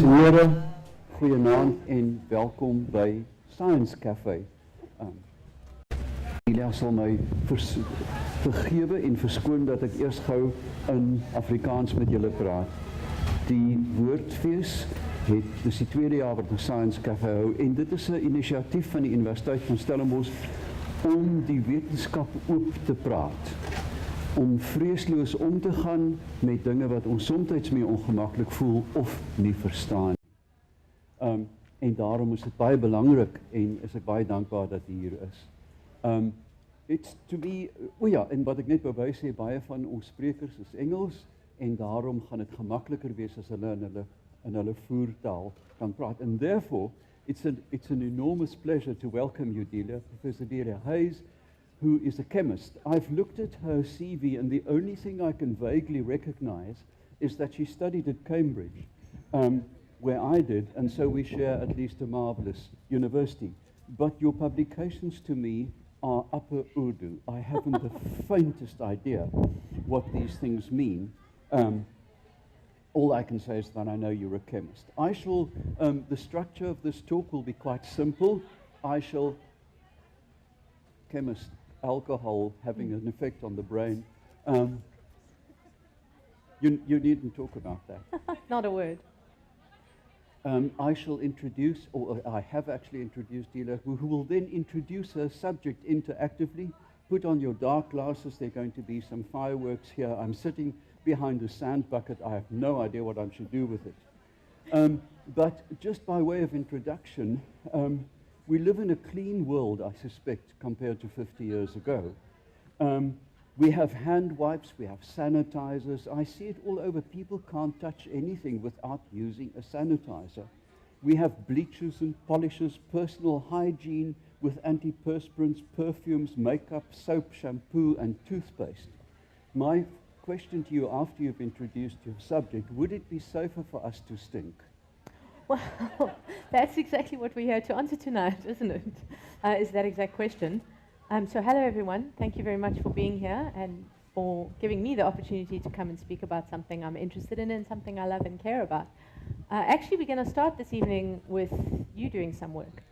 Dames en heren, goeienaand en welkom bij Science Café. Julia sal my vergewe en verskoon dat ek eers gou in Afrikaans met julle praat. Die Woordfees dis die tweede jaar wat ons Science Café hou en dit is 'n inisiatief van die Universiteit van Stellenbosch om die wetenskap oop te praat. Om vreesloos om te gaan met dinge wat ons soms mee ongemaklik voel of nie verstaan. En daarom is dit baie belangrik en is ek baie dankbaar dat u hier is. It's to be, en wat ek net wou sê, baie van ons sprekers is Engels en daarom gaan dit gemakliker wees as hulle in hulle voertaal kan praat. And therefore, it's an enormous pleasure to welcome you, Delia, Professor Delia Hayes, who is a chemist. I've looked at her CV and the only thing I can vaguely recognize is that she studied at Cambridge, where I did, and so we share at least a marvelous university. But your publications to me are Upper Urdu. I haven't the faintest idea what these things mean. All I can say is that I know you're a chemist. The structure of this talk will be quite simple. Chemist, alcohol having an effect on the brain. You needn't talk about that. Not a word. I shall introduce, or I have actually introduced Delia, who will then introduce her subject interactively. Put on your dark glasses, there are going to be some fireworks here. I'm sitting behind a sand bucket. I have no idea what I should do with it. But just by way of introduction, we live in a clean world, I suspect, compared to 50 years ago. We have hand wipes, we have sanitizers. I see it all over. People can't touch anything without using a sanitizer. We have bleachers and polishes, personal hygiene with antiperspirants, perfumes, makeup, soap, shampoo, and toothpaste. My question to you after you've introduced your subject, would it be safer for us to stink? Well, that's exactly what we're here to answer tonight, isn't it? Is that exact question. So hello everyone, thank you very much for being here and for giving me the opportunity to come and speak about something I'm interested in and something I love and care about. Actually, we're going to start this evening with you doing some work.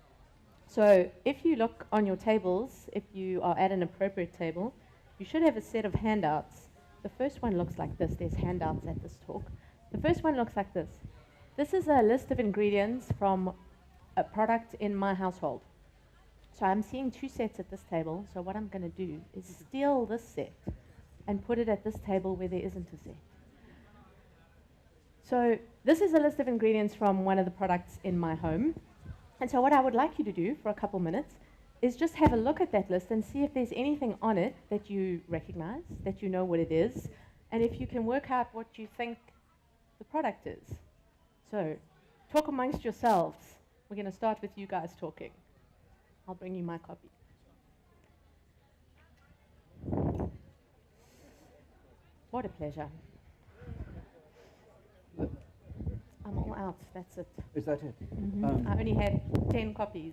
So if you look on your tables, if you are at an appropriate table, you should have a set of handouts. The first one looks like this. There's handouts at this talk. The first one looks like this. This is a list of ingredients from a product in my household. So I'm seeing two sets at this table, so what I'm going to do is steal this set and put it at this table where there isn't a set. So this is a list of ingredients from one of the products in my home. And so what I would like you to do for a couple minutes is just have a look at that list and see if there's anything on it that you recognize, that you know what it is, and if you can work out what you think the product is. So talk amongst yourselves. We're going to start with you guys talking. I'll bring you my copy. What a pleasure. I'm all out, that's it. Is that it? Mm-hmm. I only had 10 copies.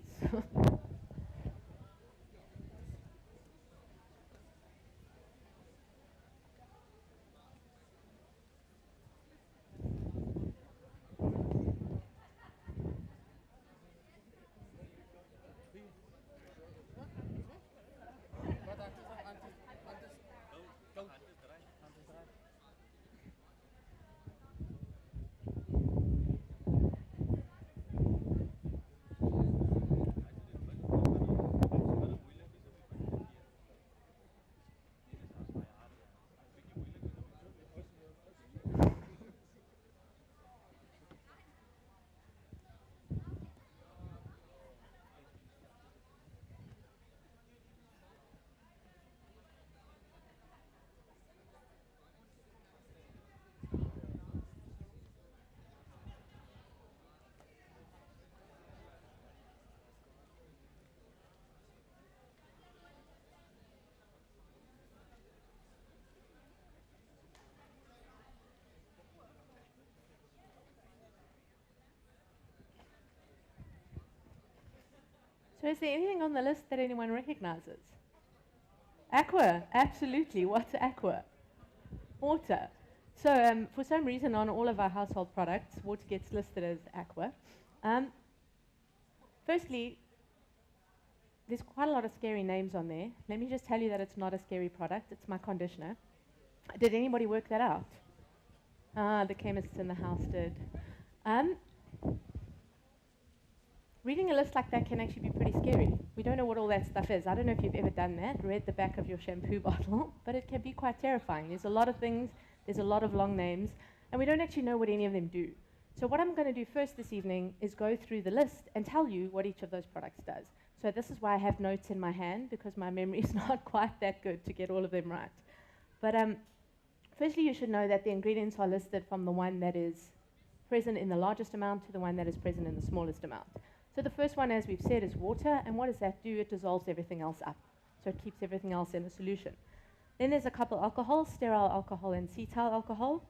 So is there anything on the list that anyone recognizes? Aqua, absolutely. What's aqua? Water. So for some reason on all of our household products, water gets listed as aqua. Firstly, there's quite a lot of scary names on there. Let me just tell you that it's not a scary product. It's my conditioner. Did anybody work that out? The chemists in the house did. Reading a list like that can actually be pretty scary. We don't know what all that stuff is. I don't know if you've ever done that, read the back of your shampoo bottle, but it can be quite terrifying. There's a lot of things, there's a lot of long names, and we don't actually know what any of them do. So what I'm going to do first this evening is go through the list and tell you what each of those products does. So this is why I have notes in my hand, because my memory is not quite that good to get all of them right. But firstly, you should know that the ingredients are listed from the one that is present in the largest amount to the one that is present in the smallest amount. So the first one, as we've said, is water, and what does that do? It dissolves everything else up. So it keeps everything else in a solution. Then there's a couple alcohols, sterile alcohol and cetyl alcohol.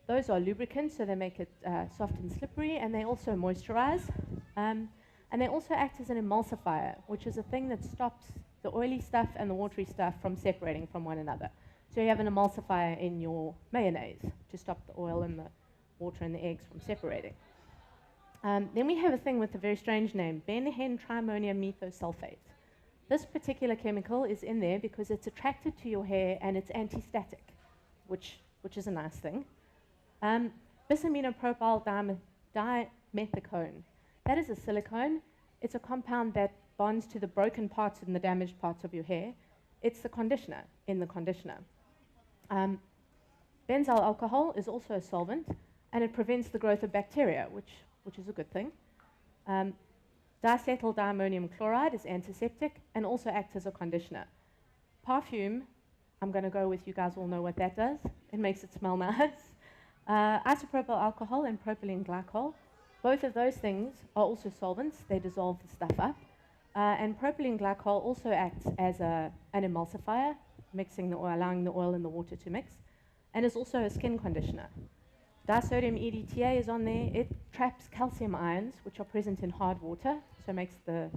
Those are lubricants, so they make it soft and slippery, and they also moisturize. And they also act as an emulsifier, which is a thing that stops the oily stuff and the watery stuff from separating from one another. So you have an emulsifier in your mayonnaise to stop the oil and the water and the eggs from separating. Then we have a thing with a very strange name, benhen-triammonium methosulfate. This particular chemical is in there because it's attracted to your hair and it's anti-static, which is a nice thing. Bisaminopropyl dimethicone. That is a silicone. It's a compound that bonds to the broken parts and the damaged parts of your hair. It's the conditioner in the conditioner. Benzyl alcohol is also a solvent, and it prevents the growth of bacteria, which is a good thing. Diacetyl diammonium chloride is antiseptic and also acts as a conditioner. Perfume, I'm going to go with, you guys all know what that does. It makes it smell nice. Isopropyl alcohol and propylene glycol, both of those things are also solvents. They dissolve the stuff up. And propylene glycol also acts as an emulsifier, mixing the oil, allowing the oil and the water to mix, and is also a skin conditioner. Disodium EDTA is on there. It traps calcium ions, which are present in hard water, so makes the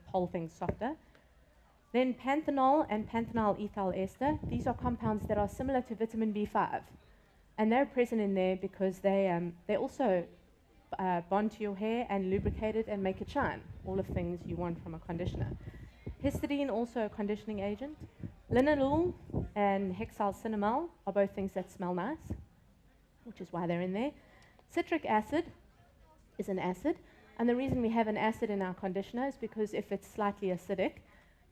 whole thing softer. Then panthenol and panthenyl ethyl ester. These are compounds that are similar to vitamin B5, and they're present in there because they also bond to your hair and lubricate it and make it shine. All of things you want from a conditioner. Histidine, also a conditioning agent. Linalool and hexylcinnamol are both things that smell nice, which is why they're in there. Citric acid is an acid, and the reason we have an acid in our conditioner is because if it's slightly acidic,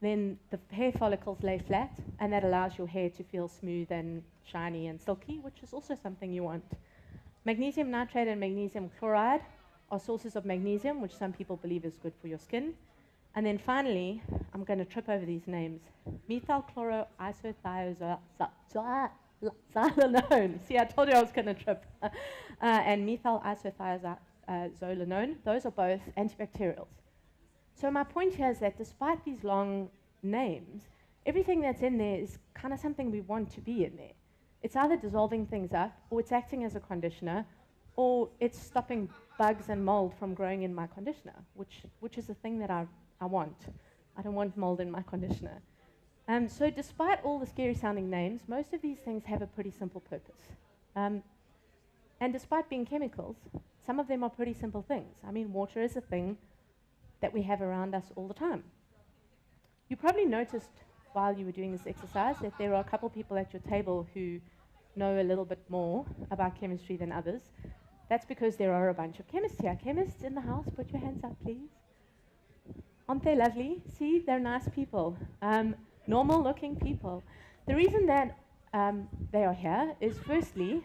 then the hair follicles lay flat, and that allows your hair to feel smooth and shiny and silky, which is also something you want. Magnesium nitrate and magnesium chloride are sources of magnesium, which some people believe is good for your skin. And then finally, I'm going to trip over these names. Methylchloroisothiazolone. See, I told you I was going to trip. And methyl isothiazolinone. Those are both antibacterials. So my point here is that despite these long names, everything that's in there is kind of something we want to be in there. It's either dissolving things up, or it's acting as a conditioner, or it's stopping bugs and mold from growing in my conditioner, which is a thing that I want. I don't want mold in my conditioner. So despite all the scary sounding names, most of these things have a pretty simple purpose. And despite being chemicals, some of them are pretty simple things. I mean, water is a thing that we have around us all the time. You probably noticed while you were doing this exercise that there are a couple people at your table who know a little bit more about chemistry than others. That's because there are a bunch of chemists here. Chemists in the house, put your hands up, please. Aren't they lovely? See, they're nice people, normal-looking people. The reason that they are here is firstly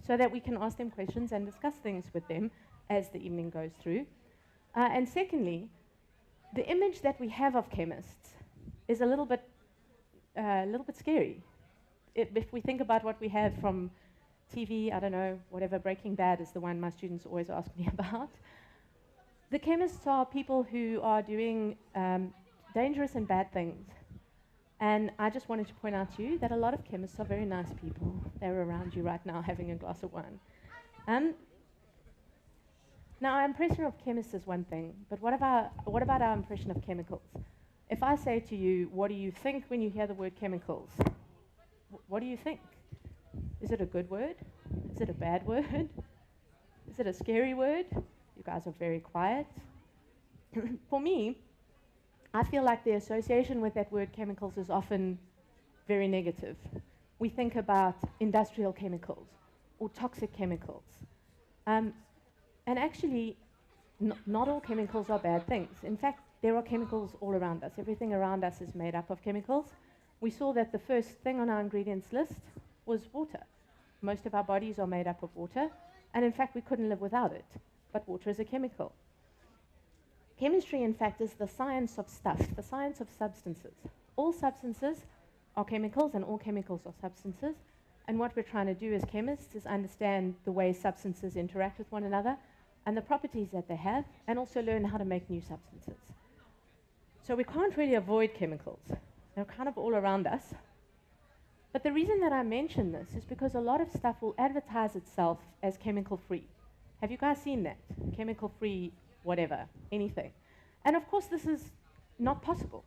so that we can ask them questions and discuss things with them as the evening goes through. And secondly, the image that we have of chemists is a little bit scary. If we think about what we have from TV, I don't know, whatever, Breaking Bad is the one my students always ask me about. The chemists are people who are doing dangerous and bad things. And I just wanted to point out to you that a lot of chemists are very nice people. They're around you right now having a glass of wine. Now, our impression of chemists is one thing, but what about our impression of chemicals? If I say to you, what do you think when you hear the word chemicals? What do you think? Is it a good word Is it a bad word? Is it a scary word? You guys are very quiet. For me, I feel like the association with that word chemicals is often very negative. We think about industrial chemicals or toxic chemicals. And actually, not all chemicals are bad things. In fact, there are chemicals all around us. Everything around us is made up of chemicals. We saw that the first thing on our ingredients list was water. Most of our bodies are made up of water, and in fact, we couldn't live without it. But water is a chemical. Chemistry, in fact, is the science of stuff, the science of substances. All substances are chemicals, and all chemicals are substances. And what we're trying to do as chemists is understand the way substances interact with one another and the properties that they have, and also learn how to make new substances. So we can't really avoid chemicals. They're kind of all around us. But the reason that I mention this is because a lot of stuff will advertise itself as chemical-free. Have you guys seen that? Chemical-free, whatever, anything. And of course, this is not possible.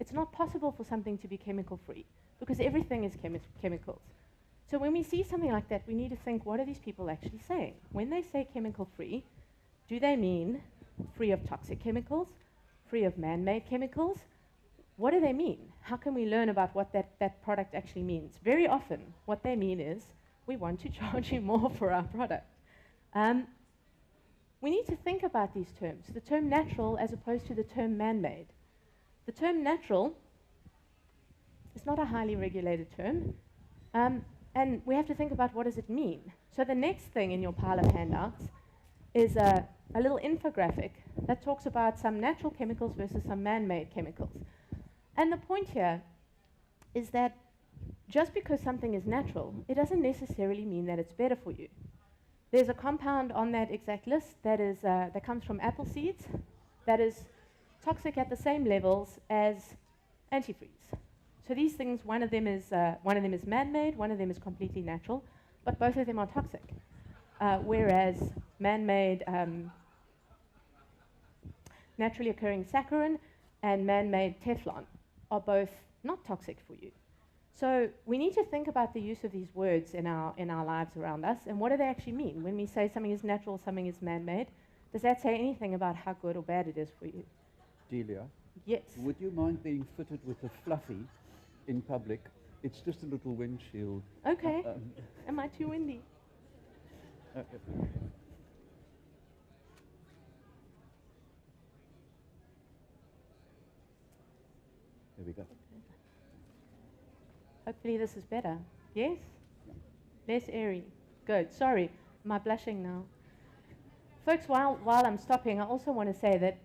It's not possible for something to be chemical-free because everything is chemicals. So when we see something like that, we need to think, what are these people actually saying? When they say chemical-free, do they mean free of toxic chemicals, free of man-made chemicals? What do they mean? How can we learn about what that product actually means? Very often, what they mean is, we want to charge you more for our product. We need to think about these terms, the term natural as opposed to the term man-made. The term natural is not a highly regulated term, and we have to think about what does it mean. So the next thing in your pile of handouts is a little infographic that talks about some natural chemicals versus some man-made chemicals. And the point here is that just because something is natural, it doesn't necessarily mean that it's better for you. There's a compound on that exact list that comes from apple seeds that is toxic at the same levels as antifreeze. So these things, one of them is man-made, one of them is completely natural, but both of them are toxic. Whereas man-made naturally occurring saccharin and man-made Teflon are both not toxic for you. So we need to think about the use of these words in our lives around us, and what do they actually mean? When we say something is natural, something is man-made, does that say anything about how good or bad it is for you? Delia, Yes. would you mind being fitted with a fluffy in public? It's just a little windshield. Okay. Am I too windy? There we go. Hopefully this is better. Yes? Less airy. Good. Sorry, am I blushing now? Folks, while I'm stopping, I also want to say that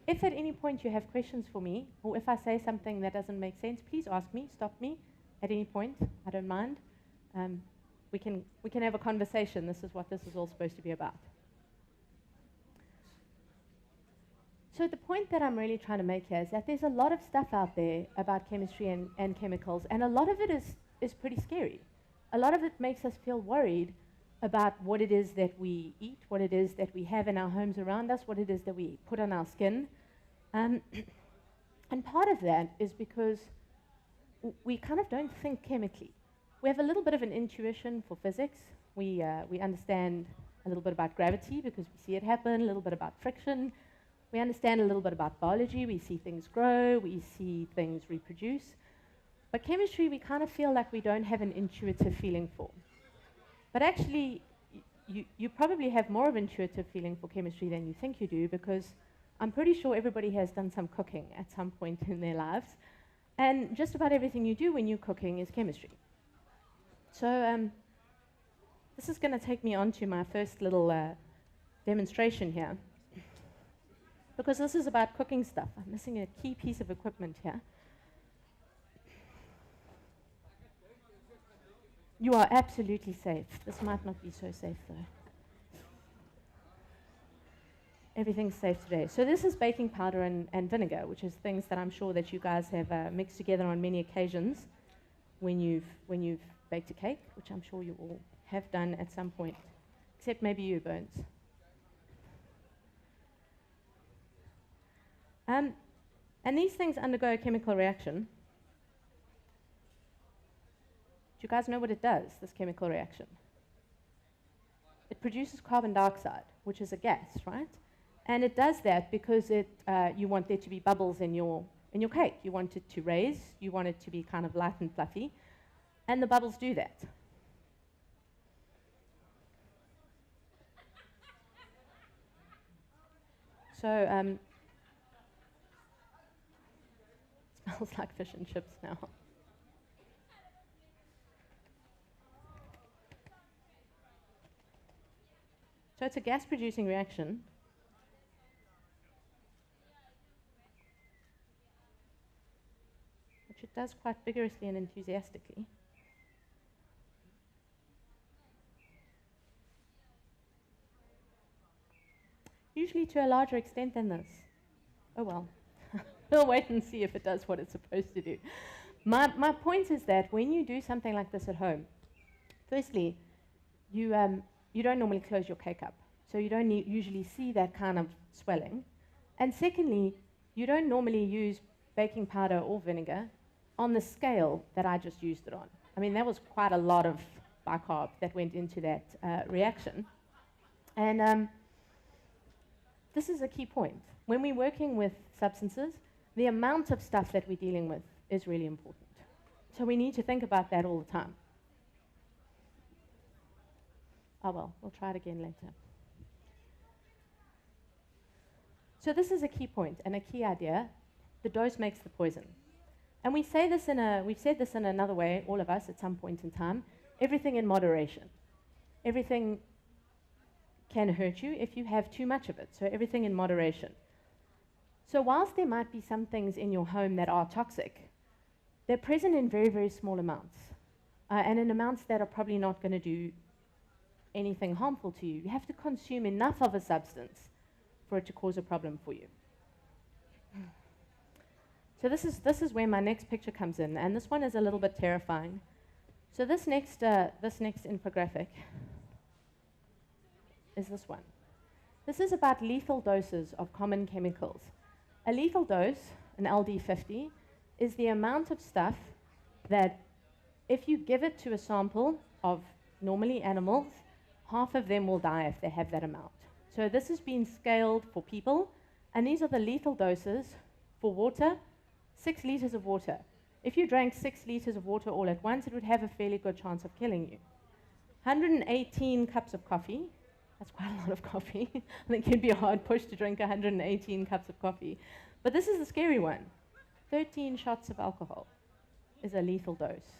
if at any point you have questions for me, or if I say something that doesn't make sense, please ask me, stop me at any point. I don't mind. We can have a conversation. This is what this is all supposed to be about. So the point that I'm really trying to make here is that there's a lot of stuff out there about chemistry and chemicals, and a lot of it is pretty scary. A lot of it makes us feel worried about what it is that we eat, what it is that we have in our homes around us, what it is that we put on our skin. And part of that is because we kind of don't think chemically. We have a little bit of an intuition for physics. We understand a little bit about gravity because we see it happen, a little bit about friction. We understand a little bit about biology. We see things grow, we see things reproduce. But chemistry, we kind of feel like we don't have an intuitive feeling for. But actually, you probably have more of an intuitive feeling for chemistry than you think you do, because I'm pretty sure everybody has done some cooking at some point in their lives. And just about everything you do when you're cooking is chemistry. So this is going to take me on to my first little demonstration here. Because this is about cooking stuff. I'm missing a key piece of equipment here. You are absolutely safe. This might not be so safe, though. Everything's safe today. So this is baking powder and vinegar, which is things that I'm sure that you guys have mixed together on many occasions when you've baked a cake, which I'm sure you all have done at some point, except maybe you, Bones. And these things undergo a chemical reaction. Do you guys know what it does, this chemical reaction? it produces carbon dioxide, which is a gas, right? And it does that because you want there to be bubbles in your cake. You want it to raise, you want it to be kind of light and fluffy, and the bubbles do that. So, it smells like fish and chips now. So it's a gas-producing reaction. Which it does quite vigorously and enthusiastically. Usually to a larger extent than this. Oh well. We'll wait and see if it does what it's supposed to do. My point is that when you do something like this at home, firstly, you don't normally close your cake up. So you don't usually see that kind of swelling. And secondly, you don't normally use baking powder or vinegar on the scale that I just used it on. I mean, that was quite a lot of bicarb that went into that reaction. And this is a key point. When we're working with substances, the amount of stuff that we're dealing with is really important. So we need to think about that all the time. Oh well, we'll try it again later. So this is a key point and a key idea. The dose makes the poison. And we've said this in another way, all of us, at some point in time. Everything in moderation. Everything can hurt you if you have too much of it. So everything in moderation. So whilst there might be some things in your home that are toxic, they're present in very, very small amounts. And in amounts that are probably not going to do anything harmful to you. You have to consume enough of a substance for it to cause a problem for you. So this is where my next picture comes in, and this one is a little bit terrifying. So this next infographic is this one. This is about lethal doses of common chemicals. A lethal dose, an LD50, is the amount of stuff that if you give it to a sample of normally animals, half of them will die if they have that amount. So this has been scaled for people, and these are the lethal doses for water. 6 liters of water. If you drank 6 liters of water all at once, it would have a fairly good chance of killing you. 118 cups of coffee. That's quite a lot of coffee. I think it'd be a hard push to drink 118 cups of coffee. But this is the scary one. 13 shots of alcohol is a lethal dose.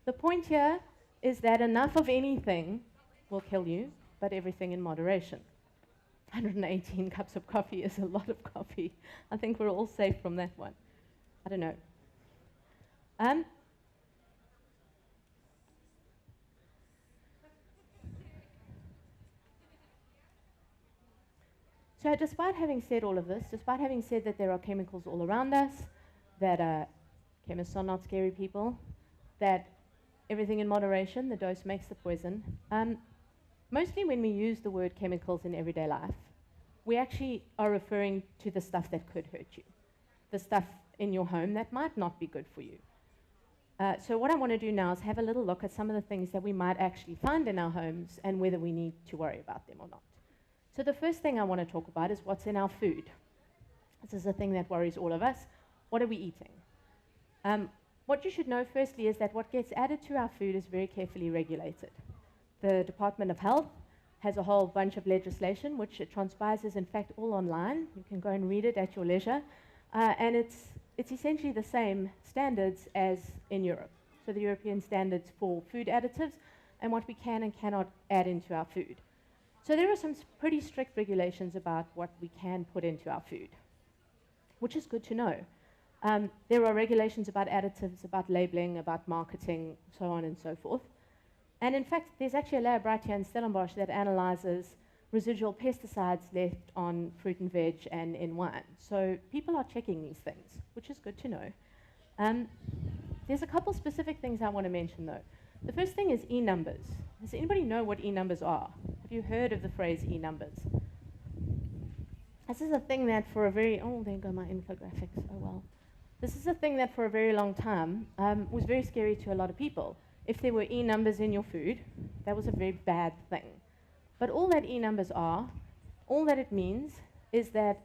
The point here is that enough of anything will kill you, but everything in moderation. 118 cups of coffee is a lot of coffee. I think we're all safe from that one. I don't know. So despite having said all of this, despite having said that there are chemicals all around us, that chemists are not scary people, that everything in moderation, the dose makes the poison, mostly when we use the word chemicals in everyday life, we actually are referring to the stuff that could hurt you, the stuff in your home that might not be good for you. So what I want to do now is have a little look at some of the things that we might actually find in our homes and whether we need to worry about them or not. So the first thing I want to talk about is what's in our food. This is a thing that worries all of us. What are we eating? What you should know firstly is that what gets added to our food is very carefully regulated. The Department of Health has a whole bunch of legislation, which it transpires is in fact all online. You can go and read it at your leisure. And it's essentially the same standards as in Europe. So the European standards for food additives and what we can and cannot add into our food. So there are some pretty strict regulations about what we can put into our food, which is good to know. There are regulations about additives, about labeling, about marketing, so on and so forth. And in fact, there's actually a lab right here in Stellenbosch that analyzes residual pesticides left on fruit and veg and in wine. So people are checking these things, which is good to know. There's a couple specific things I want to mention though. The first thing is e-numbers. Does anybody know what e-numbers are? Have you heard of the phrase e-numbers? This is a thing that for a very, oh, there go my infographics, oh well. This is a thing that for a very long time was very scary to a lot of people. If there were e-numbers in your food, that was a very bad thing. But all that E numbers are, all that it means is that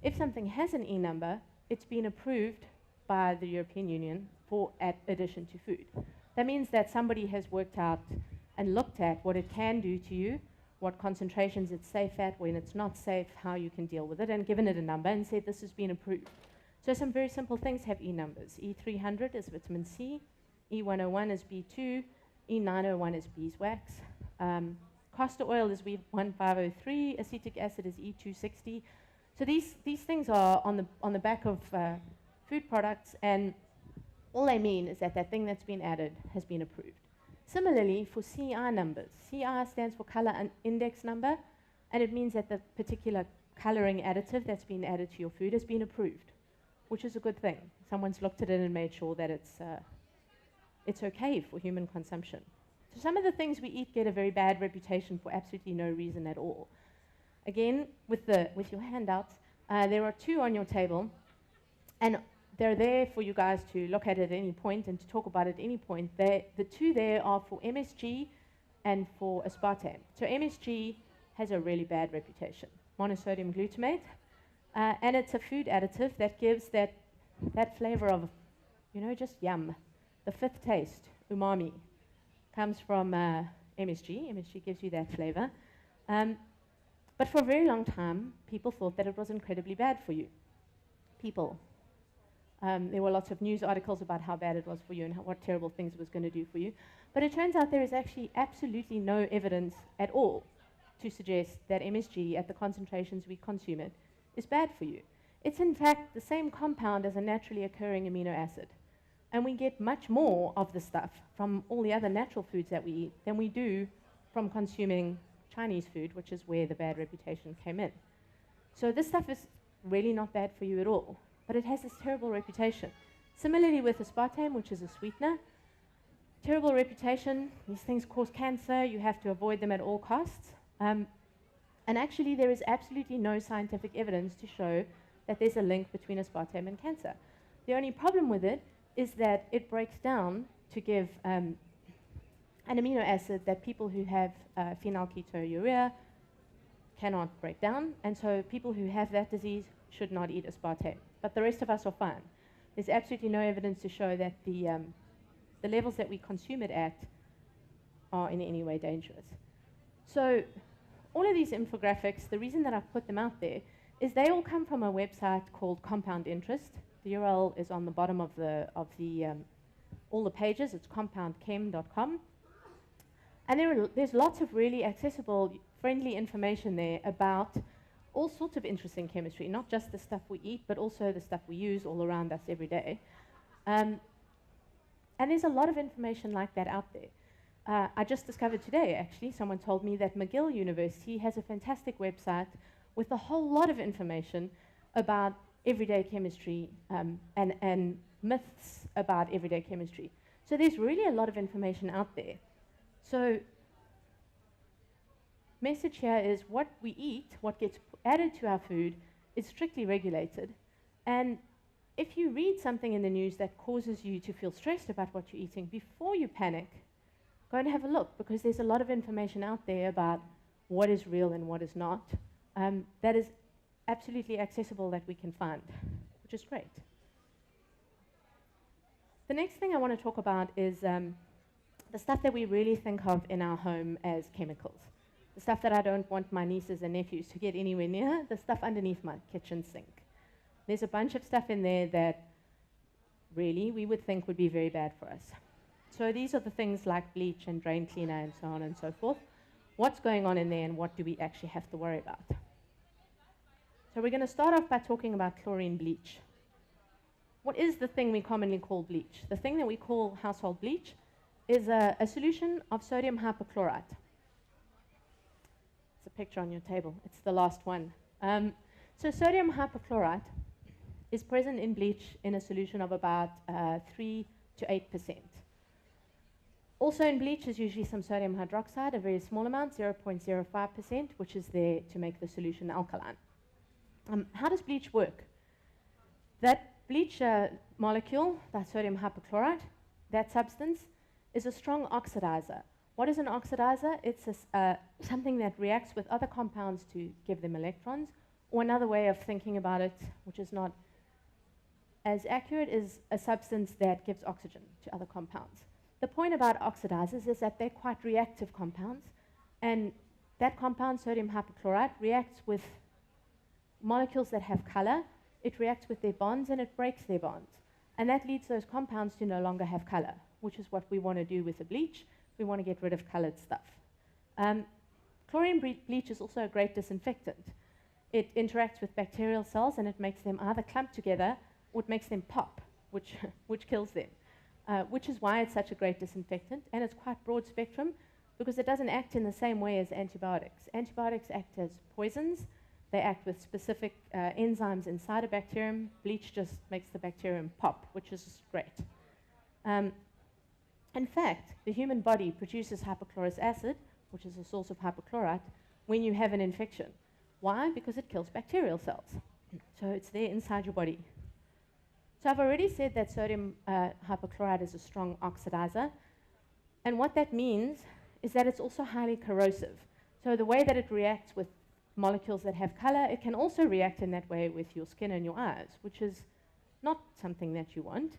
if something has an E number, it's been approved by the European Union for addition to food. That means that somebody has worked out and looked at what it can do to you, what concentrations it's safe at, when it's not safe, how you can deal with it, and given it a number and said this has been approved. So some very simple things have E numbers. E300 is vitamin C, E101 is B2, E901 is beeswax, castor oil is B1503, acetic acid is E260. So these things are on the back of food products, and all they mean is that that thing that's been added has been approved. Similarly, for CI numbers, CI stands for color index number, and it means that the particular coloring additive that's been added to your food has been approved, which is a good thing. Someone's looked at it and made sure that it's okay for human consumption. So some of the things we eat get a very bad reputation for absolutely no reason at all. Again, with your handouts, there are two on your table, and they're there for you guys to look at any point and to talk about at any point. The two there are for MSG and for aspartame. So MSG has a really bad reputation, monosodium glutamate, and it's a food additive that gives that flavor of, just yum. The fifth taste, umami, comes from MSG. MSG gives you that flavor. But for a very long time, people thought that it was incredibly bad for you. There were lots of news articles about how bad it was for you and what terrible things it was going to do for you. But it turns out there is actually absolutely no evidence at all to suggest that MSG, at the concentrations we consume it, is bad for you. It's in fact the same compound as a naturally occurring amino acid. And we get much more of the stuff from all the other natural foods that we eat than we do from consuming Chinese food, which is where the bad reputation came in. So this stuff is really not bad for you at all, but it has this terrible reputation. Similarly with aspartame, which is a sweetener, terrible reputation. These things cause cancer. You have to avoid them at all costs. And actually, there is absolutely no scientific evidence to show that there's a link between aspartame and cancer. The only problem with it is that it breaks down to give an amino acid that people who have phenylketonuria cannot break down, and so people who have that disease should not eat aspartame. But the rest of us are fine. There's absolutely no evidence to show that the levels that we consume it at are in any way dangerous. So all of these infographics, the reason that I've put them out there is they all come from a website called Compound Interest. The URL is on the bottom of all the pages. It's compoundchem.com. And there's lots of really accessible, friendly information there about all sorts of interesting chemistry, not just the stuff we eat, but also the stuff we use all around us every day. And there's a lot of information like that out there. I just discovered today, actually, someone told me that McGill University has a fantastic website with a whole lot of information about everyday chemistry and myths about everyday chemistry. So there's really a lot of information out there. So message here is what we eat, what gets added to our food, is strictly regulated. And if you read something in the news that causes you to feel stressed about what you're eating, before you panic, go and have a look, because there's a lot of information out there about what is real and what is not. That is absolutely accessible that we can find, which is great. The next thing I want to talk about is the stuff that we really think of in our home as chemicals. The stuff that I don't want my nieces and nephews to get anywhere near, the stuff underneath my kitchen sink. There's a bunch of stuff in there that really we would think would be very bad for us. So these are the things like bleach and drain cleaner and so on and so forth. What's going on in there and what do we actually have to worry about? So we're going to start off by talking about chlorine bleach. What is the thing we commonly call bleach? The thing that we call household bleach is a solution of sodium hypochlorite. It's a picture on your table. It's the last one. So sodium hypochlorite is present in bleach in a solution of about 3 to 8%. Also in bleach is usually some sodium hydroxide, a very small amount, 0.05%, which is there to make the solution alkaline. How does bleach work? That bleach molecule, that sodium hypochlorite, that substance, is a strong oxidizer. What is an oxidizer? It's something that reacts with other compounds to give them electrons, or another way of thinking about it, which is not as accurate, is a substance that gives oxygen to other compounds. The point about oxidizers is that they're quite reactive compounds, and that compound, sodium hypochlorite, reacts with molecules that have color. It reacts with their bonds and it breaks their bonds. And that leads those compounds to no longer have color, which is what we want to do with a bleach. We want to get rid of colored stuff. Chlorine bleach is also a great disinfectant. It interacts with bacterial cells and it makes them either clump together or it makes them pop, which kills them, which is why it's such a great disinfectant. And it's quite broad spectrum because it doesn't act in the same way as antibiotics. Antibiotics act as poisons. They act with specific enzymes inside a bacterium. Bleach just makes the bacterium pop, which is great. In fact, the human body produces hypochlorous acid, which is a source of hypochlorite, when you have an infection. Why? Because it kills bacterial cells. So it's there inside your body. So I've already said that sodium hypochlorite is a strong oxidizer. And what that means is that it's also highly corrosive. So the way that it reacts with molecules that have color, it can also react in that way with your skin and your eyes, which is not something that you want.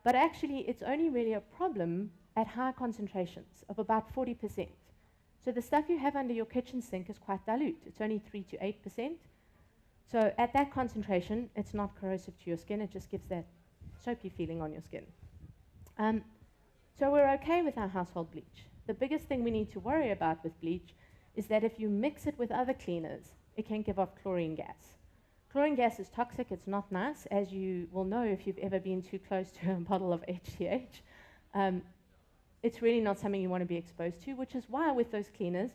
But actually, it's only really a problem at high concentrations of about 40%. So the stuff you have under your kitchen sink is quite dilute. It's only 3 to 8%. So at that concentration, it's not corrosive to your skin. It just gives that soapy feeling on your skin. So we're okay with our household bleach. The biggest thing we need to worry about with bleach is that if you mix it with other cleaners, it can give off chlorine gas. Chlorine gas is toxic, it's not nice, as you will know if you've ever been too close to a bottle of HCH. It's really not something you want to be exposed to, which is why with those cleaners,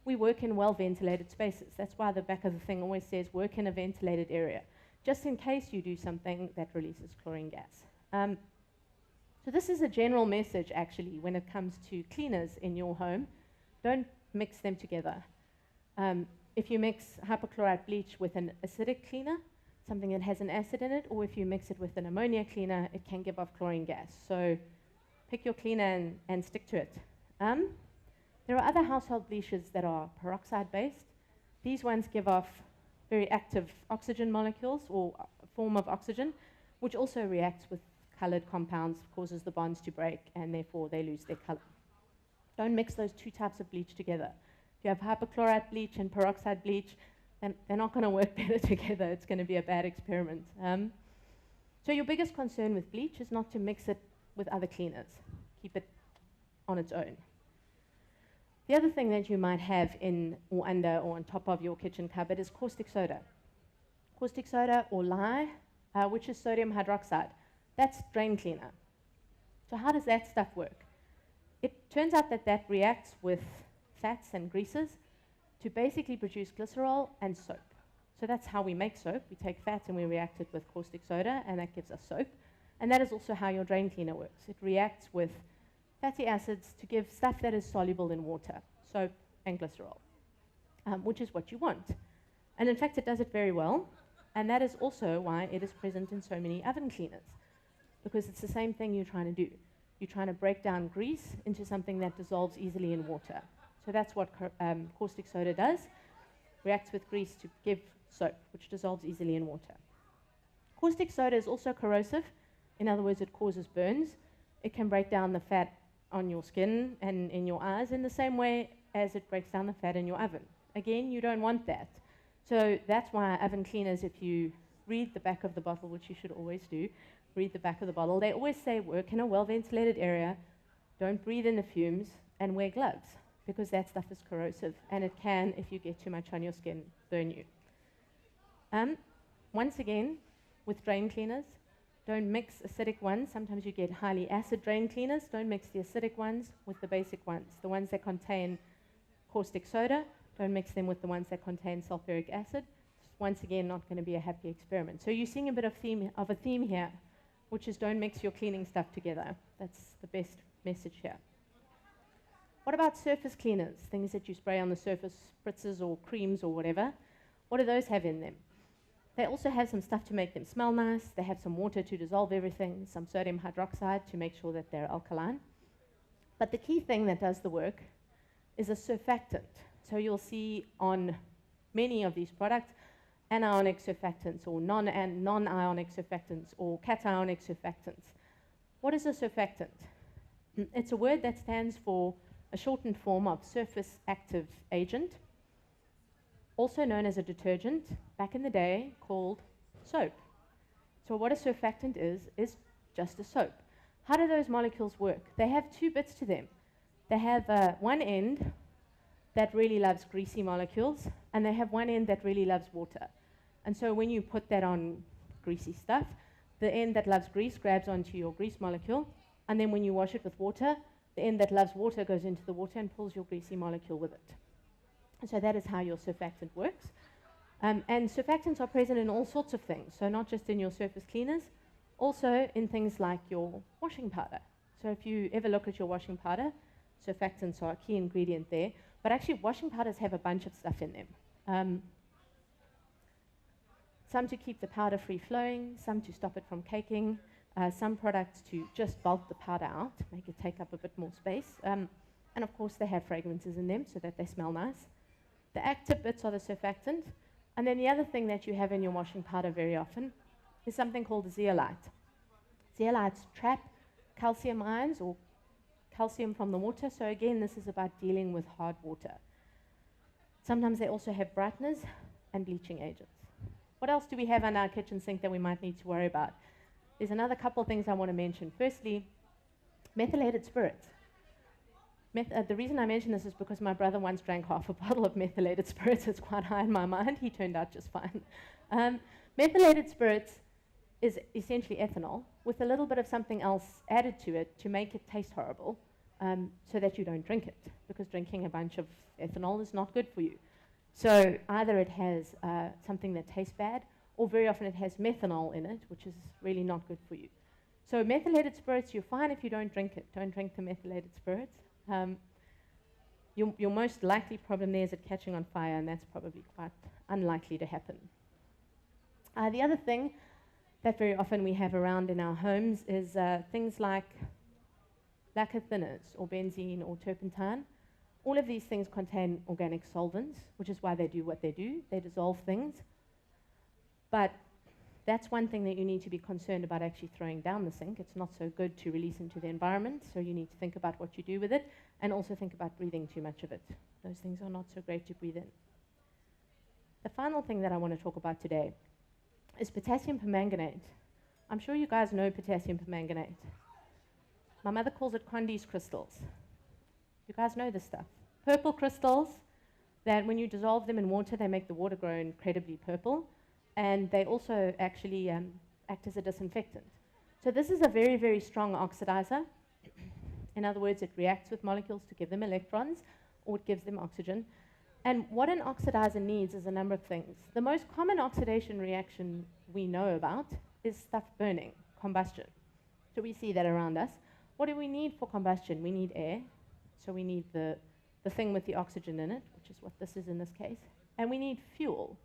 we work in well-ventilated spaces. That's why the back of the thing always says, work in a ventilated area, just in case you do something that releases chlorine gas. So this is a general message, actually, when it comes to cleaners in your home. Don't mix them together. If you mix hypochlorite bleach with an acidic cleaner, something that has an acid in it, or if you mix it with an ammonia cleaner, it can give off chlorine gas. So pick your cleaner and stick to it. There are other household bleaches that are peroxide-based. These ones give off very active oxygen molecules, or a form of oxygen, which also reacts with colored compounds, causes the bonds to break, and therefore they lose their color. Don't mix those two types of bleach together. If you have hypochlorite bleach and peroxide bleach, then they're not going to work better together. It's going to be a bad experiment. So your biggest concern with bleach is not to mix it with other cleaners. Keep it on its own. The other thing that you might have in or under or on top of your kitchen cupboard is caustic soda. Caustic soda or lye, which is sodium hydroxide. That's drain cleaner. So how does that stuff work? It turns out that that reacts with fats and greases to basically produce glycerol and soap. So that's how we make soap. We take fat and we react it with caustic soda, and that gives us soap. And that is also how your drain cleaner works. It reacts with fatty acids to give stuff that is soluble in water, soap and glycerol, which is what you want. And in fact, it does it very well. And that is also why it is present in so many oven cleaners, because it's the same thing you're trying to do. You're trying to break down grease into something that dissolves easily in water. So that's what caustic soda does. Reacts with grease to give soap, which dissolves easily in water. Caustic soda is also corrosive. In other words, it causes burns. It can break down the fat on your skin and in your eyes in the same way as it breaks down the fat in your oven. Again, you don't want that. So that's why oven cleaners, if you read the back of the bottle, which you should always do, read the back of the bottle, they always say work in a well-ventilated area, don't breathe in the fumes, and wear gloves, because that stuff is corrosive, and it can, if you get too much on your skin, burn you. Once again, with drain cleaners, don't mix acidic ones. Sometimes you get highly acid drain cleaners. Don't mix the acidic ones with the basic ones. The ones that contain caustic soda, don't mix them with the ones that contain sulfuric acid. Once again, not going to be a happy experiment. So you're seeing a bit of a theme here, which is don't mix your cleaning stuff together. That's the best message here. What about surface cleaners, things that you spray on the surface, spritzers or creams or whatever? What do those have in them? They also have some stuff to make them smell nice. They have some water to dissolve everything, some sodium hydroxide to make sure that they're alkaline. But the key thing that does the work is a surfactant. So you'll see on many of these products anionic surfactants or non-ionic surfactants or cationic surfactants. What is a surfactant? It's a word that stands for a shortened form of surface active agent, also known as a detergent, back in the day called soap. So what a surfactant is just a soap. How do those molecules work? They have two bits to them. They have one end that really loves greasy molecules, and they have one end that really loves water. And so when you put that on greasy stuff, the end that loves grease grabs onto your grease molecule, and then when you wash it with water, the end that loves water goes into the water and pulls your greasy molecule with it. And so that is how your surfactant works. And surfactants are present in all sorts of things, so not just in your surface cleaners, also in things like your washing powder. So if you ever look at your washing powder, surfactants are a key ingredient there, but actually washing powders have a bunch of stuff in them. Some to keep the powder free flowing, some to stop it from caking, some products to just bulk the powder out, make it take up a bit more space. And of course they have fragrances in them so that they smell nice. The active bits are the surfactant. And then the other thing that you have in your washing powder very often is something called zeolite. Zeolites trap calcium ions or calcium from the water. So again, this is about dealing with hard water. Sometimes they also have brighteners and bleaching agents. What else do we have on our kitchen sink that we might need to worry about? There's another couple of things I want to mention. Firstly, methylated spirits. The reason I mention this is because my brother once drank half a bottle of methylated spirits. It's quite high in my mind. He turned out just fine. Methylated spirits is essentially ethanol with a little bit of something else added to it to make it taste horrible, so that you don't drink it, because drinking a bunch of ethanol is not good for you. So either it has something that tastes bad, or very often it has methanol in it, which is really not good for you. So methylated spirits, you're fine if you don't drink it. Don't drink the methylated spirits. Your most likely problem there is it catching on fire, and that's probably quite unlikely to happen. The other thing that very often we have around in our homes is things like lacquer thinners or benzene or turpentine. All of these things contain organic solvents, which is why they do what they do. They dissolve things. But that's one thing that you need to be concerned about actually throwing down the sink. It's not so good to release into the environment, so you need to think about what you do with it, and also think about breathing too much of it. Those things are not so great to breathe in. The final thing that I want to talk about today is potassium permanganate. I'm sure you guys know potassium permanganate. My mother calls it Condi's crystals. You guys know this stuff. Purple crystals that when you dissolve them in water, they make the water grow incredibly purple. And they also actually act as a disinfectant. So this is a very, very strong oxidizer. In other words, it reacts with molecules to give them electrons, or it gives them oxygen. And what an oxidizer needs is a number of things. The most common oxidation reaction we know about is stuff burning, combustion. So we see that around us. What do we need for combustion? We need air. So we need the thing with the oxygen in it, which is what this is in this case. And we need fuel.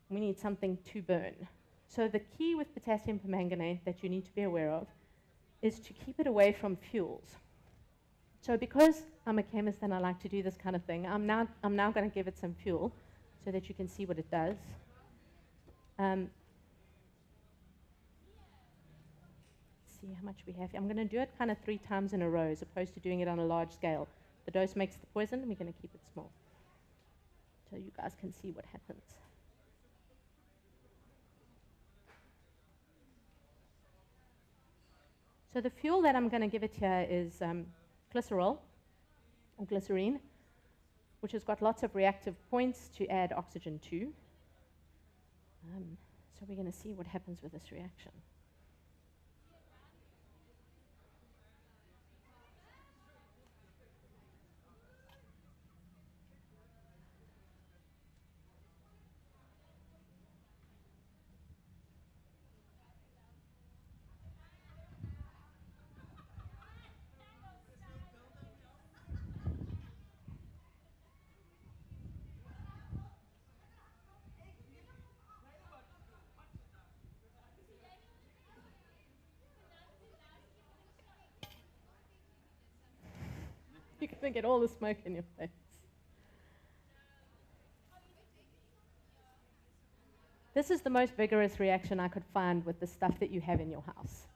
We need something to burn. So the key with potassium permanganate that you need to be aware of is to keep it away from fuels. So because I'm a chemist and I like to do this kind of thing, I'm now going to give it some fuel so that you can see what it does. Let's see how much we have here. I'm going to do it kind of 3 times in a row as opposed to doing it on a large scale. The dose makes the poison, and we're going to keep it small so you guys can see what happens. So the fuel that I'm going to give it here is glycerol, or glycerine, which has got lots of reactive points to add oxygen to. So we're going to see what happens with this reaction. You're going to get all the smoke in your face. This is the most vigorous reaction I could find with the stuff that you have in your house.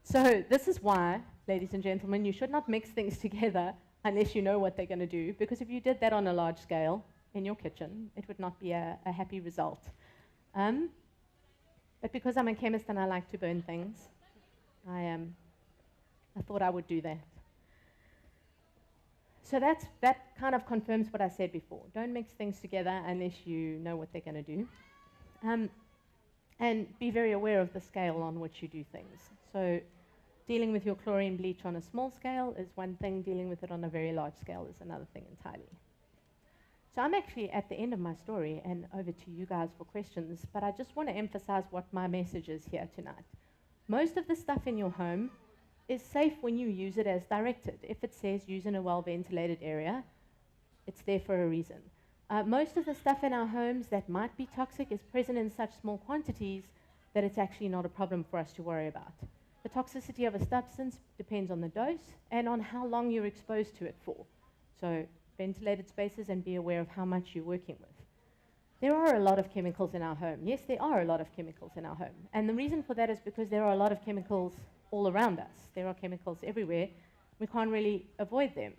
So this is why, ladies and gentlemen, you should not mix things together unless you know what they're going to do, because if you did that on a large scale in your kitchen, it would not be a happy result. But because I'm a chemist and I like to burn things, I thought I would do that. So that kind of confirms what I said before. Don't mix things together unless you know what they're going to do. And be very aware of the scale on which you do things. So dealing with your chlorine bleach on a small scale is one thing, dealing with it on a very large scale is another thing entirely. So I'm actually at the end of my story and over to you guys for questions, but I just want to emphasize what my message is here tonight. Most of the stuff in your home is safe when you use it as directed. If it says use in a well-ventilated area, it's there for a reason. Most of the stuff in our homes that might be toxic is present in such small quantities that it's actually not a problem for us to worry about. The toxicity of a substance depends on the dose and on how long you're exposed to it for. So ventilated spaces, and be aware of how much you're working with. There are a lot of chemicals in our home. Yes, there are a lot of chemicals in our home. And the reason for that is because there are a lot of chemicals all around us. There are chemicals everywhere. We can't really avoid them.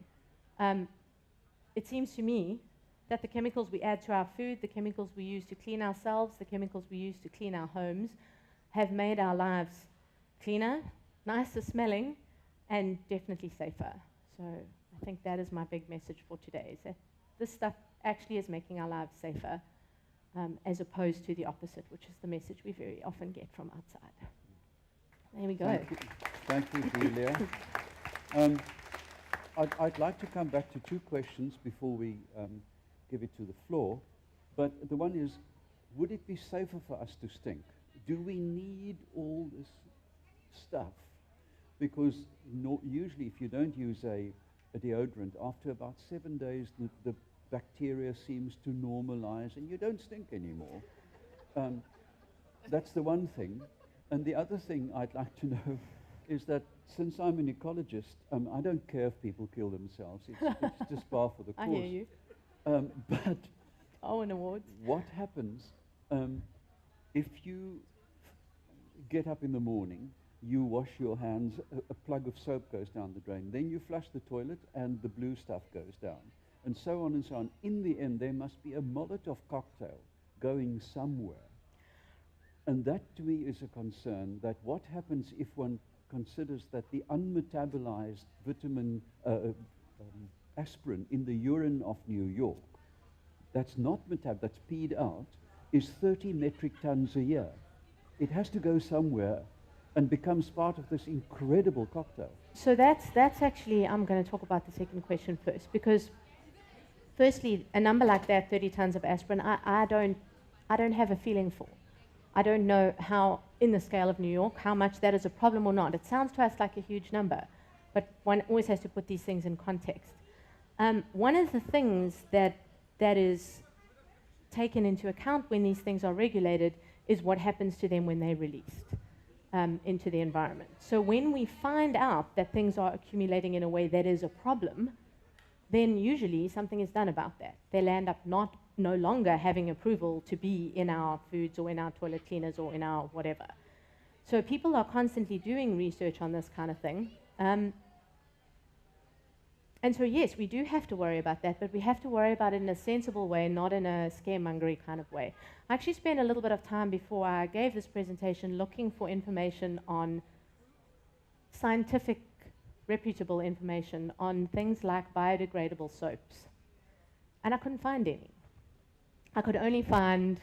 It seems to me that the chemicals we add to our food, the chemicals we use to clean ourselves, the chemicals we use to clean our homes, have made our lives cleaner, nicer smelling, and definitely safer. So I think that is my big message for today, is that this stuff actually is making our lives safer, as opposed to the opposite, which is the message we very often get from outside. There we go. Thank you, Julia. I'd like to come back to two questions before we give it to the floor. But the one is, would it be safer for us to stink? Do we need all this stuff? Because usually if you don't use a deodorant, after about 7 days the bacteria seems to normalize and you don't stink anymore. That's the one thing. And the other thing I'd like to know is that since I'm an ecologist, I don't care if people kill themselves. It's just par for the course. I hear you. But Darwin Awards. what happens if you get up in the morning, you wash your hands, a plug of soap goes down the drain, then you flush the toilet and the blue stuff goes down, and so on and so on. In the end, there must be a Molotov cocktail going somewhere. And that to me is a concern, that what happens if one considers that the unmetabolized vitamin aspirin in the urine of New York, that's not that's peed out, is 30 metric tons a year. It has to go somewhere and becomes part of this incredible cocktail. So that's actually, I'm going to talk about the second question first, because firstly, a number like that, 30 tons of aspirin, I don't have a feeling for. I don't know how, in the scale of New York, how much that is a problem or not. It sounds to us like a huge number, but one always has to put these things in context. One of the things that is taken into account when these things are regulated is what happens to them when they're released into the environment. So when we find out that things are accumulating in a way that is a problem, then usually something is done about that. They'll end up no longer having approval to be in our foods or in our toilet cleaners or in our whatever. So people are constantly doing research on this kind of thing. And so yes, we do have to worry about that, but we have to worry about it in a sensible way, not in a scaremongery kind of way. I actually spent a little bit of time before I gave this presentation looking for information on scientific, reputable information on things like biodegradable soaps. And I couldn't find any. I could only find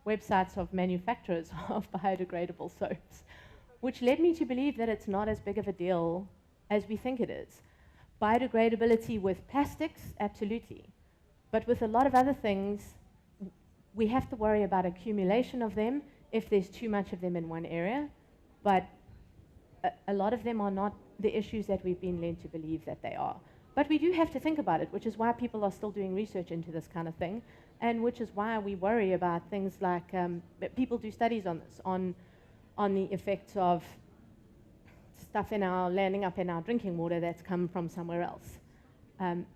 websites of manufacturers of biodegradable soaps, which led me to believe that it's not as big of a deal as we think it is. Biodegradability with plastics, absolutely. But with a lot of other things, we have to worry about accumulation of them if there's too much of them in one area. But a lot of them are not the issues that we've been led to believe that they are. But we do have to think about it, which is why people are still doing research into this kind of thing, and which is why we worry about things like, people do studies on this, on the effects of stuff landing up in our drinking water that's come from somewhere else.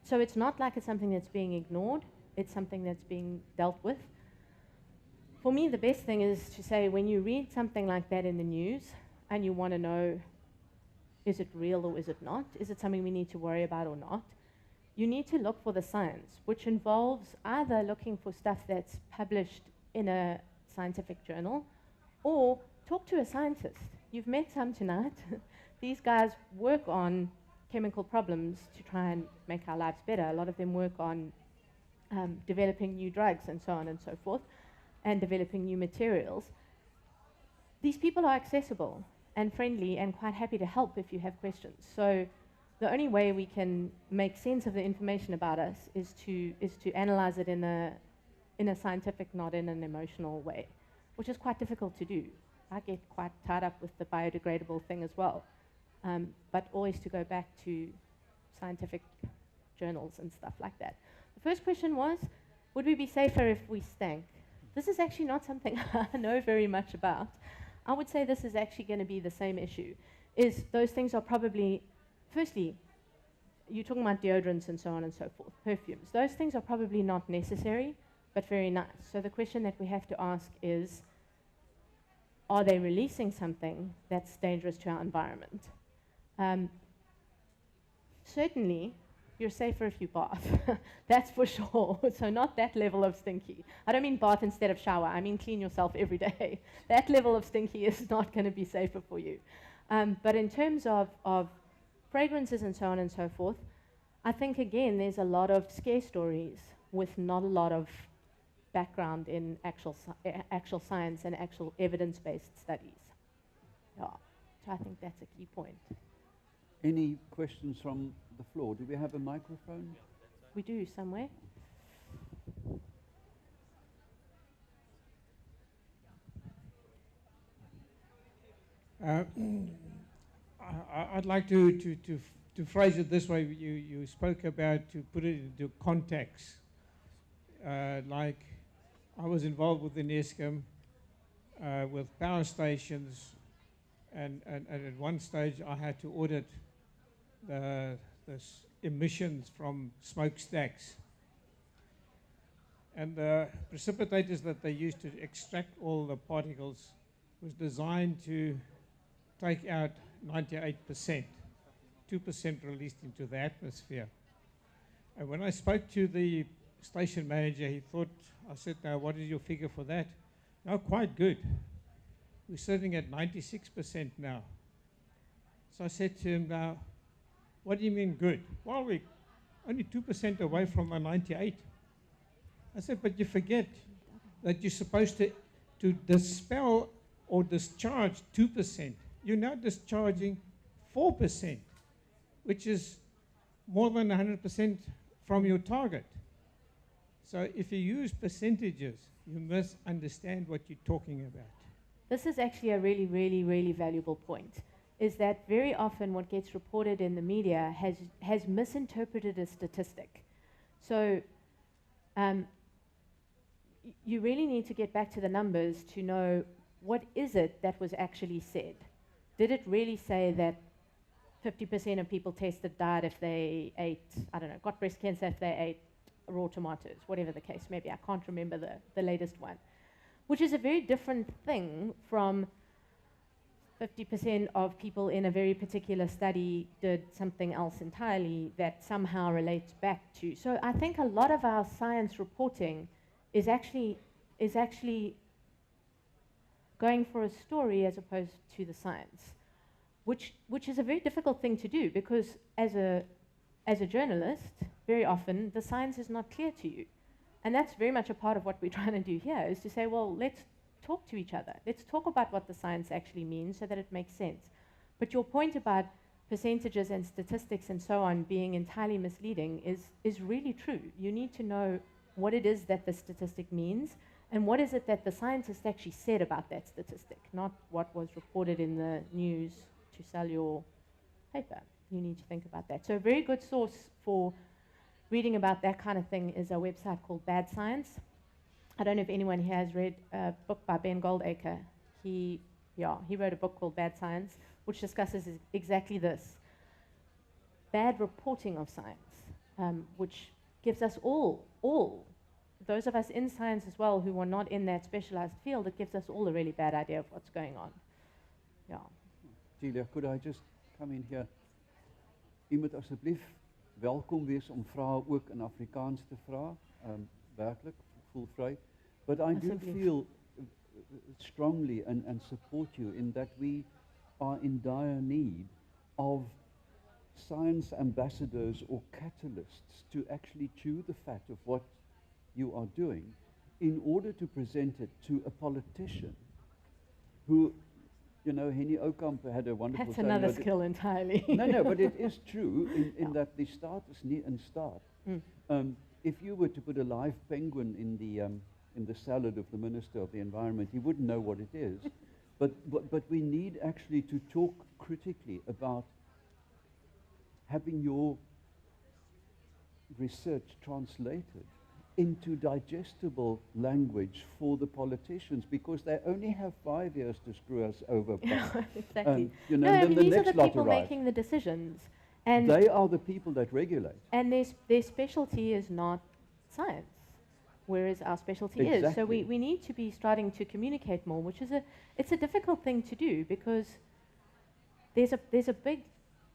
So it's not like it's something that's being ignored, it's something that's being dealt with. For me, the best thing is to say, when you read something like that in the news and you want to know, is it real or is it not? Is it something we need to worry about or not? You need to look for the science, which involves either looking for stuff that's published in a scientific journal or talk to a scientist. You've met some tonight. These guys work on chemical problems to try and make our lives better. A lot of them work on developing new drugs and so on and so forth, and developing new materials. These people are accessible and friendly and quite happy to help if you have questions. So the only way we can make sense of the information about us is to analyze it in a scientific, not in an emotional way, which is quite difficult to do. I get quite tied up with the biodegradable thing as well, but always to go back to scientific journals and stuff like that. The first question was, would we be safer if we stank? This is actually not something I know very much about. I would say this is actually going to be the same issue, is those things are probably, firstly, you're talking about deodorants and so on and so forth, perfumes. Those things are probably not necessary, but very nice. So the question that we have to ask is, are they releasing something that's dangerous to our environment? Certainly, you're safer if you bath. That's for sure. So not that level of stinky. I don't mean bath instead of shower. I mean clean yourself every day. That level of stinky is not going to be safer for you. But in terms of fragrances and so on and so forth, I think, again, there's a lot of scare stories with not a lot of background in actual science and actual evidence-based studies. Yeah. So I think that's a key point. Any questions from the floor? Do we have a microphone? We do somewhere. I'd like to phrase it this way. You spoke about to put it into context. Like I was involved with the NESCOM, with power stations, and at one stage I had to audit the emissions from smokestacks. And the precipitators that they used to extract all the particles was designed to take out 98%, 2% released into the atmosphere. And when I spoke to the station manager, he thought, I said, now what is your figure for that? No, quite good. We're sitting at 96% now. So I said to him, now, what do you mean good? Well, we're only 2% away from a 98. I said, but you forget that you're supposed to dispel or discharge 2%. You're now discharging 4%, which is more than 100% from your target. So if you use percentages, you must understand what you're talking about. This is actually a really, really, really valuable point, is that very often what gets reported in the media has misinterpreted a statistic. So you really need to get back to the numbers to know what is it that was actually said. Did it really say that 50% of people tested died if they ate, I don't know, got breast cancer if they ate raw tomatoes, whatever the case may be. I can't remember the latest one, which is a very different thing from 50% of people in a very particular study did something else entirely that somehow relates back to. So I think a lot of our science reporting is actually going for a story as opposed to the science, which is a very difficult thing to do, because as a journalist, very often the science is not clear to you. And that's very much a part of what we're trying to do here, is to say, well, let's talk to each other. Let's talk about what the science actually means so that it makes sense. But your point about percentages and statistics and so on being entirely misleading is really true. You need to know what it is that the statistic means and what is it that the scientist actually said about that statistic, not what was reported in the news to sell your paper. You need to think about that. So a very good source for reading about that kind of thing is a website called Bad Science. I don't know if anyone here has read a book by Ben Goldacre. He wrote a book called Bad Science. which discusses exactly this. Bad reporting of science, which gives us all, those of us in science as well who are not in that specialized field, it gives us all a really bad idea of what's going on. Yeah. Celia, could I just come in here? U moet asseblief welkom wees om vrae ook in Afrikaans te vra. Werklik, voel vry. But I do feel strongly and support you in that we are in dire need of science ambassadors or catalysts to actually chew the fat of what you are doing in order to present it to a politician who, you know, Henny Oukamp had a wonderful That's saying another about it. skill entirely. No, but it is true in that the staat is nie in staat. If you were to put a live penguin in the salad of the Minister of the Environment, he wouldn't know what it is. But we need actually to talk critically about having your research translated into digestible language for the politicians, because they only have 5 years to screw us over. Exactly. You know, No, I then mean, the these are next the lot people arrives. making the decisions. And They are the people that regulate. And their specialty is not science, whereas our specialty is. So Exactly. we need to be starting to communicate more, which is it's a difficult thing to do, because there's a big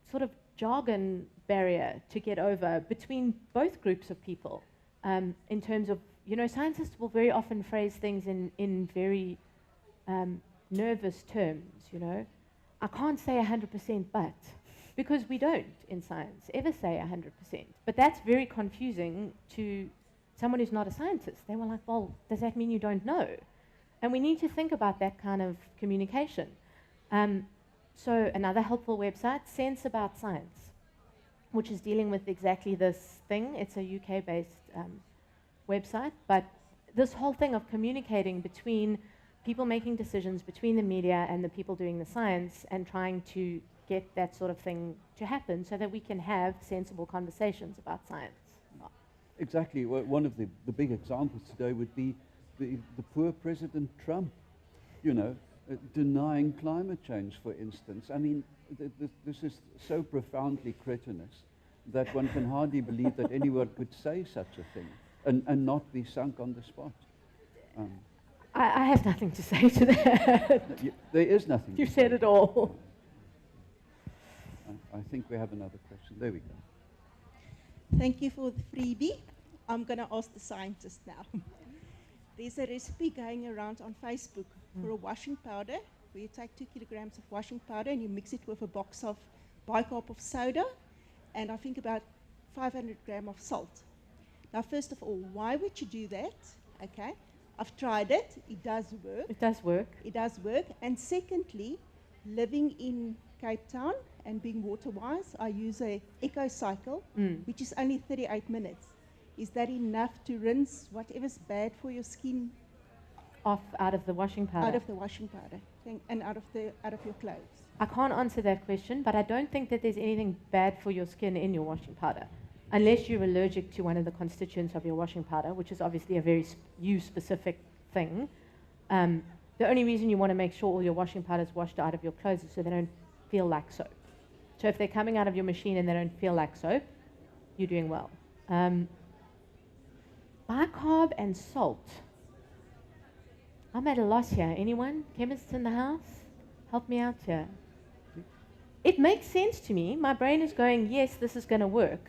sort of jargon barrier to get over between both groups of people, in terms of, you know, scientists will very often phrase things in very nervous terms, you know. I can't say 100% but, because we don't in science ever say 100%. But that's very confusing to someone who's not a scientist. They were like, well, does that mean you don't know? And we need to think about that kind of communication. So another helpful website, Sense About Science, which is dealing with exactly this thing. It's a UK-based website, but this whole thing of communicating between people making decisions, between the media and the people doing the science, and trying to get that sort of thing to happen so that we can have sensible conversations about science. Exactly. Well, one of the big examples today would be the poor President Trump, you know, denying climate change, for instance. I mean, this is so profoundly cretinous that one can hardly believe that anyone could say such a thing and not be sunk on the spot. I have nothing to say to that. There is nothing. You to said say. it all. I think we have another question. There we go. Thank you for the freebie. I'm going to ask the scientist now. There's a recipe going around on Facebook for a washing powder, where you take 2 kilograms of washing powder and you mix it with a box of bicarb of soda and I think about 500 grams of salt. Now, first of all, why would you do that? Okay, I've tried it. It does work. It does work. It does work. And secondly, living in Cape Town and being water-wise, I use a EcoCycle, which is only 38 minutes. Is that enough to rinse whatever's bad for your skin Off out of the washing powder. out of the washing powder and out of your clothes? I can't answer that question, but I don't think that there's anything bad for your skin in your washing powder, unless you're allergic to one of the constituents of your washing powder, which is obviously a very you-specific thing. The only reason you want to make sure all your washing powder is washed out of your clothes is so they don't feel like soap. So if they're coming out of your machine and they don't feel like soap, you're doing well. Bicarb and salt. I'm at a loss here. Anyone? Chemists in the house? Help me out here. It makes sense to me. My brain is going, yes, this is going to work.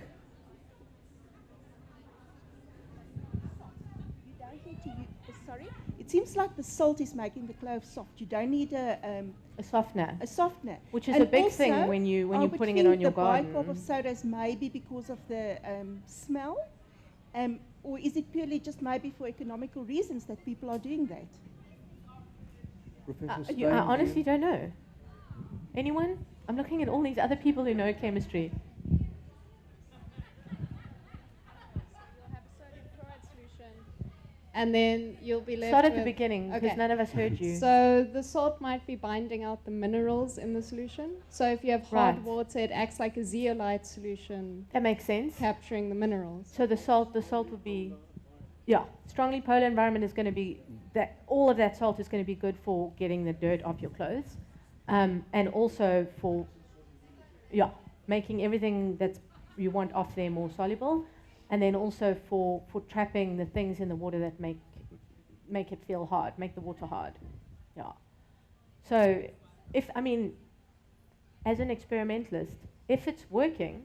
You don't need to use, sorry? It seems like the salt is making the clothes soft. You don't need A softener. a softener. Which is And a big also, thing when I you're would putting it think on your the bicarb garden. of soda is maybe because of the smell, or is it purely just maybe for economical reasons that people are doing that? Professor I Steyn, do honestly you- don't know. Anyone? I'm looking at all these other people who know chemistry. You'll have a sodium chloride solution, and then you'll be left Start at the with- beginning, because Okay. none of us heard you. So the salt might be binding out the minerals in the solution. So if you have hard Right. water, it acts like a zeolite solution, That makes sense. capturing the minerals. So the salt would be, yeah, strongly polar environment is going to be, that all of that salt is going to be good for getting the dirt off your clothes. and also for, yeah, making everything that you want off there more soluble, and then also for trapping the things in the water that make it feel hard, make the water hard. Yeah. So I mean, as an experimentalist, if it's working,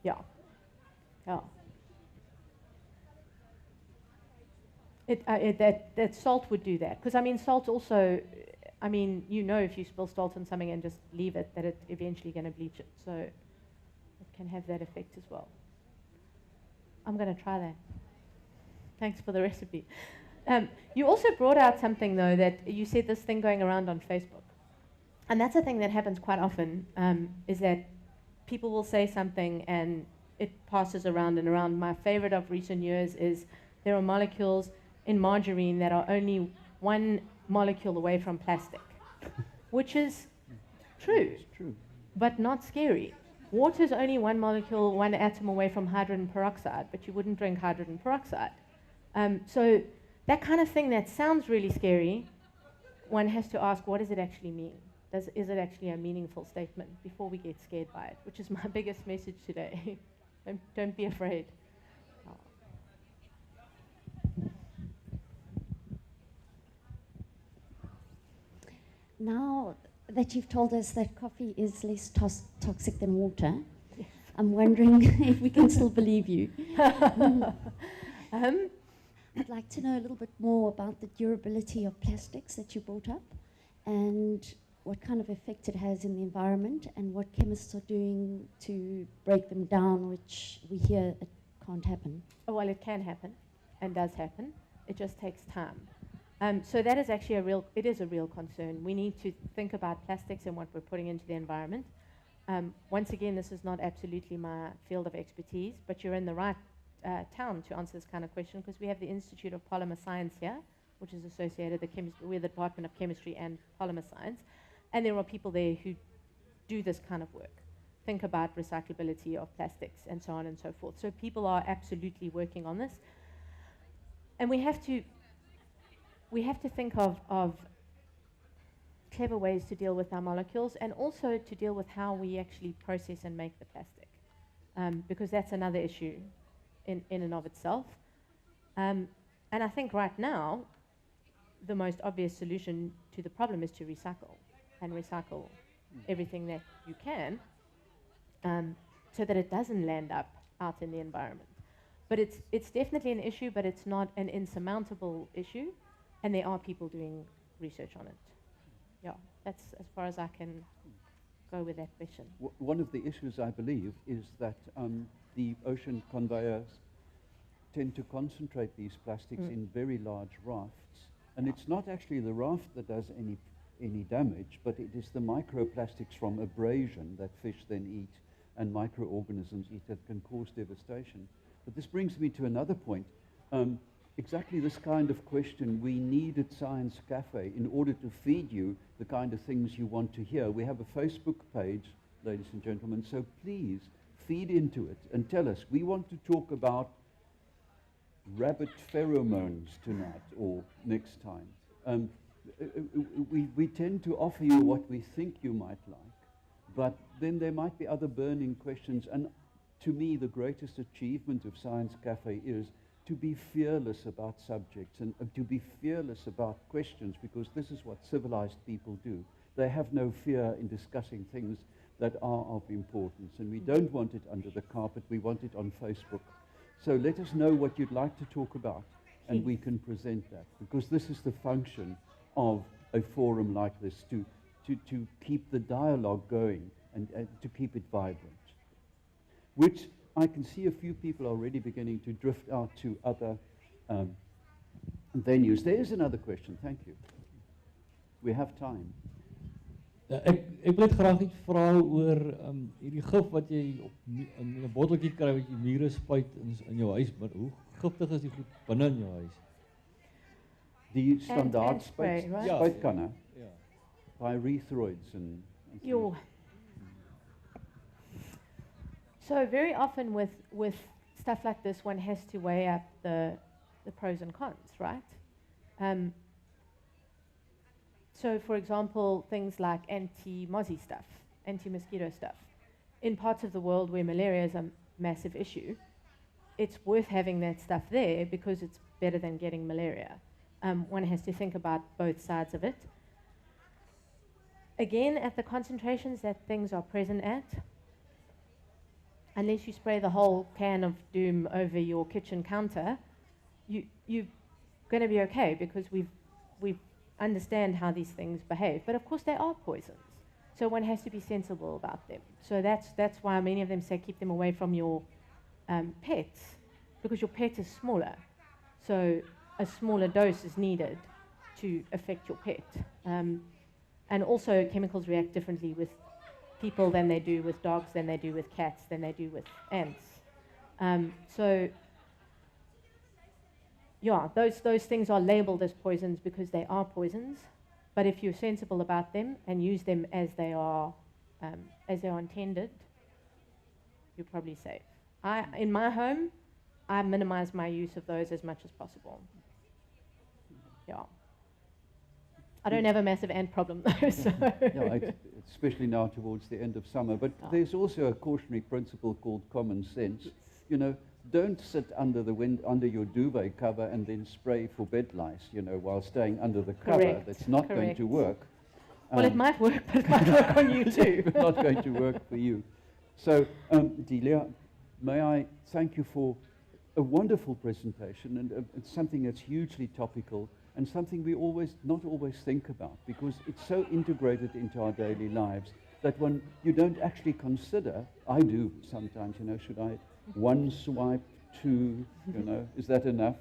yeah, yeah. That salt would do that. Because, I mean, salt also, I mean, you know if you spill salt on something and just leave it, that it's eventually going to bleach it. So it can have that effect as well. I'm going to try that. Thanks for the recipe. You also brought out something, though, that you said this thing going around on Facebook. And that's a thing that happens quite often, is that people will say something and it passes around and around. My favorite of recent years is there are molecules in margarine that are only one molecule away from plastic, which is true, It's true. but not scary. Water is only one molecule, one atom away from hydrogen peroxide, but you wouldn't drink hydrogen peroxide. So that kind of thing that sounds really scary, one has to ask, what does it actually mean? Is it actually a meaningful statement before we get scared by it, which is my biggest message today. Don't be afraid. Now that you've told us that coffee is less toxic than water, I'm wondering if we can still believe you. I'd like to know a little bit more about the durability of plastics that you brought up and what kind of effect it has in the environment and what chemists are doing to break them down, which we hear it can't happen. Oh, well, it can happen and does happen. It just takes time. So that is actually it is a real concern. We need to think about plastics and what we're putting into the environment. Once again, this is not absolutely my field of expertise, but you're in the right town to answer this kind of question because we have the Institute of Polymer Science here, which is associated with the Department of Chemistry and Polymer Science, and there are people there who do this kind of work. Think about recyclability of plastics and so on and so forth. So people are absolutely working on this, and we have to think of clever ways to deal with our molecules and also to deal with how we actually process and make the plastic, because that's another issue in and of itself. And I think right now, the most obvious solution to the problem is to recycle and recycle everything that you can so that it doesn't land up out in the environment. But it's definitely an issue, but it's not an insurmountable issue. And there are people doing research on it. Yeah, that's as far as I can go with that question. One of the issues, I believe, is that the ocean conveyors tend to concentrate these plastics in very large rafts. And it's not actually the raft that does any damage, but it is the microplastics from abrasion that fish then eat and microorganisms eat that can cause devastation. But this brings me to another point. Exactly this kind of question we need at Science Cafe in order to feed you the kind of things you want to hear. We have a Facebook page, ladies and gentlemen, so please feed into it and tell us. We want to talk about rabbit pheromones tonight or next time. We tend to offer you what we think you might like, but then there might be other burning questions. And to me, the greatest achievement of Science Cafe is to be fearless about subjects and to be fearless about questions, because this is what civilized people do. They have no fear in discussing things that are of importance, and we don't want it under the carpet, we want it on Facebook. So let us know what you'd like to talk about, and we can present that, because this is the function of a forum like this, to keep the dialogue going and to keep it vibrant, which I can see a few people already beginning to drift out to other venues. There is another question. Thank you. We have time. Ek wil net graag iets vra oor hierdie gif wat jy in 'n botteltjie kry wat jy mure spuit in jou huis, maar hoe giftig is die goed binne in jou huis? Die standaard and spray, right? spuitkanne, Ja. pyrethroids and So very often with stuff like this, one has to weigh up the pros and cons, right? So, for example, things like anti-mozzie stuff, anti-mosquito stuff. In parts of the world where malaria is a massive issue, it's worth having that stuff there because it's better than getting malaria. One has to think about both sides of it. Again, at the concentrations that things are present at, unless you spray the whole can of doom over your kitchen counter, you're going to be okay because we understand how these things behave. But of course they are poisons, so one has to be sensible about them. So that's why many of them say keep them away from your pets, because your pet is smaller. So a smaller dose is needed to affect your pet. And also chemicals react differently with people than they do with dogs, than they do with cats, than they do with ants. So yeah, those things are labeled as poisons because they are poisons. But if you're sensible about them and use them as they are intended, you're probably safe. In my home, I minimize my use of those as much as possible. Yeah. I don't have a massive ant problem though, so. Yeah, especially now towards the end of summer. But there's also a cautionary principle called common sense. You know, don't sit under your duvet cover and then spray for bed lice, you know, while staying under the cover. Correct. That's not going to work. Well, it might work, but it might work on you too. It's not going to work for you. So, Delia, may I thank you for a wonderful presentation and something that's hugely topical and something we not always think about because it's so integrated into our daily lives that you don't actually consider. I do sometimes, you know, should I one swipe, two, you know, is that enough?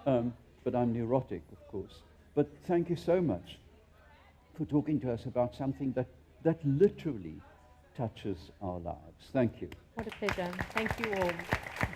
But I'm neurotic, of course. But thank you so much for talking to us about something that literally touches our lives. Thank you. What a pleasure. Thank you all.